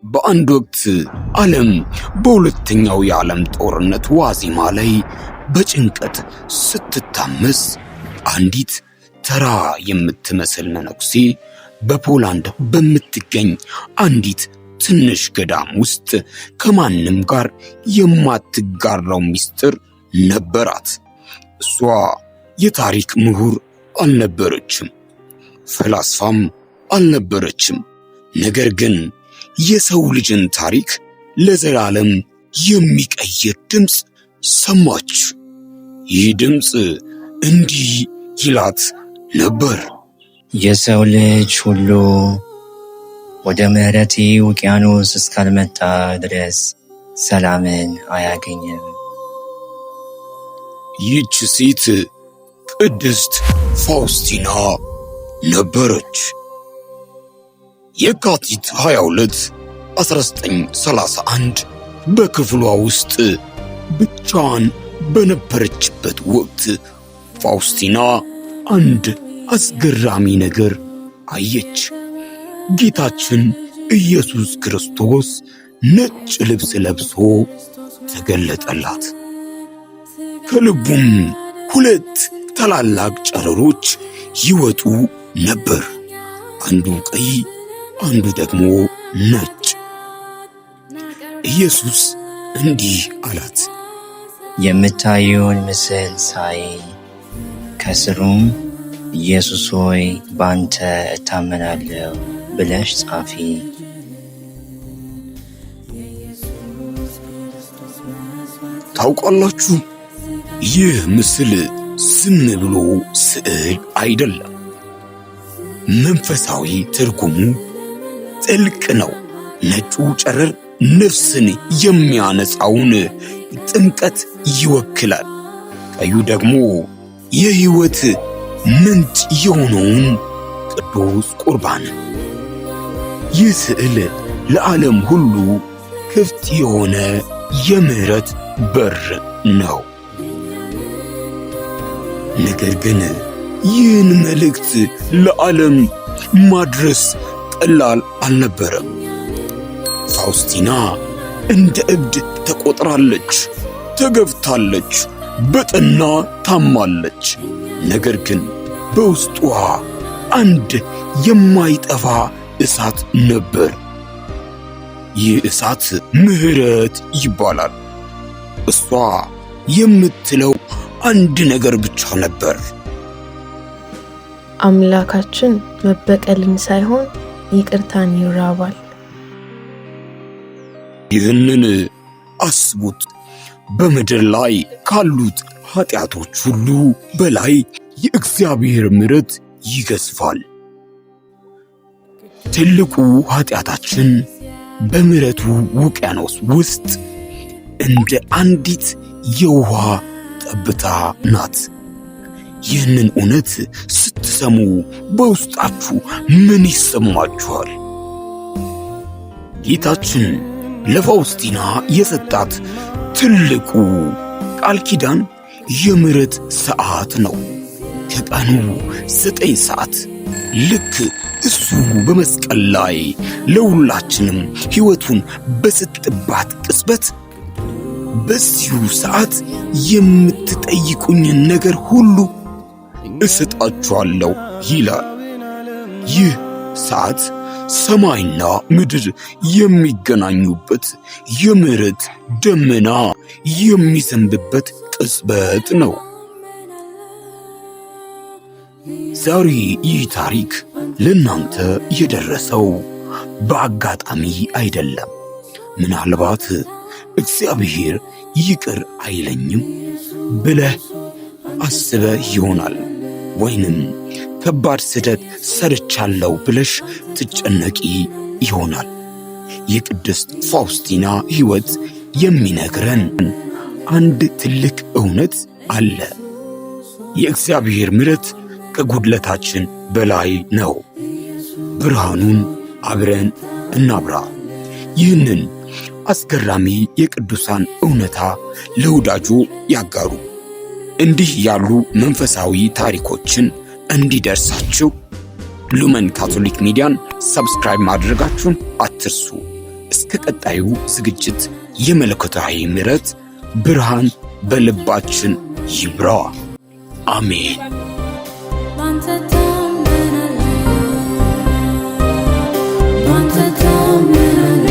በአንድ ወቅት ዓለም በሁለተኛው የዓለም ጦርነት ዋዜማ ላይ በጭንቀት ስትታመስ አንዲት ተራ የምትመስል መነኩሴ በፖላንድ በምትገኝ አንዲት ትንሽ ገዳም ውስጥ ከማንም ጋር የማትጋራው ሚስጥር ነበራት። እሷ የታሪክ ምሁር አልነበረችም፣ ፈላስፋም አልነበረችም። ነገር ግን የሰው ልጅን ታሪክ ለዘላለም የሚቀይር ድምፅ ሰማች። ይህ ድምፅ እንዲህ ይላት ነበር። የሰው ልጅ ሁሉ ወደ ምሕረቴ ውቅያኖስ እስካልመጣ ድረስ ሰላምን አያገኝም። ይህች ሴት ቅድስት ፋውስቲና ነበረች። የካቲት 22 1931 በክፍሏ ውስጥ ብቻዋን በነበረችበት ወቅት ፋውስቲና አንድ አስገራሚ ነገር አየች። ጌታችን ኢየሱስ ክርስቶስ ነጭ ልብስ ለብሶ ተገለጠላት። ከልቡም ሁለት ታላላቅ ጨረሮች ይወጡ ነበር፣ አንዱ ቀይ አንዱ ደግሞ ነጭ። ኢየሱስ እንዲህ አላት፣ የምታየውን ምስል ሳይ ከስሩም ኢየሱስ ሆይ ባንተ እታመናለሁ ብለሽ ጻፊ። ታውቃላችሁ፣ ይህ ምስል ዝም ብሎ ስዕል አይደለም። መንፈሳዊ ትርጉሙ ጥልቅ ነው። ነጩ ጨረር ነፍስን የሚያነጻውን ጥምቀት ይወክላል። ቀዩ ደግሞ የሕይወት ምንጭ የሆነውን ቅዱስ ቁርባን። ይህ ስዕል ለዓለም ሁሉ ክፍት የሆነ የምህረት በር ነው። ነገር ግን ይህን መልእክት ለዓለም ማድረስ ቀላል አልነበረም። ፋውስቲና እንደ እብድ ተቆጥራለች፣ ተገፍታለች፣ በጠና ታማለች። ነገር ግን በውስጧ አንድ የማይጠፋ እሳት ነበር። ይህ እሳት ምህረት ይባላል። እሷ የምትለው አንድ ነገር ብቻ ነበር። አምላካችን መበቀልን ሳይሆን ይቅርታን ይራባል። ይህንን አስቡት። በምድር ላይ ካሉት ኃጢአቶች ሁሉ በላይ የእግዚአብሔር ምሕረት ይገዝፋል። ትልቁ ኃጢአታችን በምሕረቱ ውቅያኖስ ውስጥ እንደ አንዲት የውሃ ጠብታ ናት። ይህንን እውነት ስትሰሙ በውስጣችሁ ምን ይሰማችኋል? ጌታችን ለፋውስቲና የሰጣት ትልቁ ቃል ኪዳን የምሕረት ሰዓት ነው። ከቀኑ 9 ሰዓት ልክ እሱ በመስቀል ላይ ለሁላችንም ሕይወቱን በሰጠባት ቅጽበት በዚሁ ሰዓት የምትጠይቁኝን ነገር ሁሉ እሰጣችኋለሁ ይላል። ይህ ሰዓት ሰማይና ምድር የሚገናኙበት፣ የምሕረት ደመና የሚዘንብበት ቅጽበት ነው። ዛሬ ይህ ታሪክ ለእናንተ የደረሰው በአጋጣሚ አይደለም። ምናልባት እግዚአብሔር ይቅር አይለኝም ብለህ አስበህ ይሆናል። ወይንም ከባድ ስህተት ሰርቻለሁ ብለሽ ትጨነቂ ይሆናል። የቅድስት ፋውስቲና ሕይወት የሚነግረን አንድ ትልቅ እውነት አለ። የእግዚአብሔር ምሕረት ከጉድለታችን በላይ ነው። ብርሃኑን አብረን እናብራ። ይህንን አስገራሚ የቅዱሳን እውነታ ለወዳጆ ያጋሩ። እንዲህ ያሉ መንፈሳዊ ታሪኮችን እንዲደርሳችሁ ሉመን ካቶሊክ ሚዲያን ሰብስክራይብ ማድረጋችሁን አትርሱ። እስከ ቀጣዩ ዝግጅት የመለኮታዊ ምሕረት ብርሃን በልባችን ይብራ። አሜን። ባንተ ታምናለሁ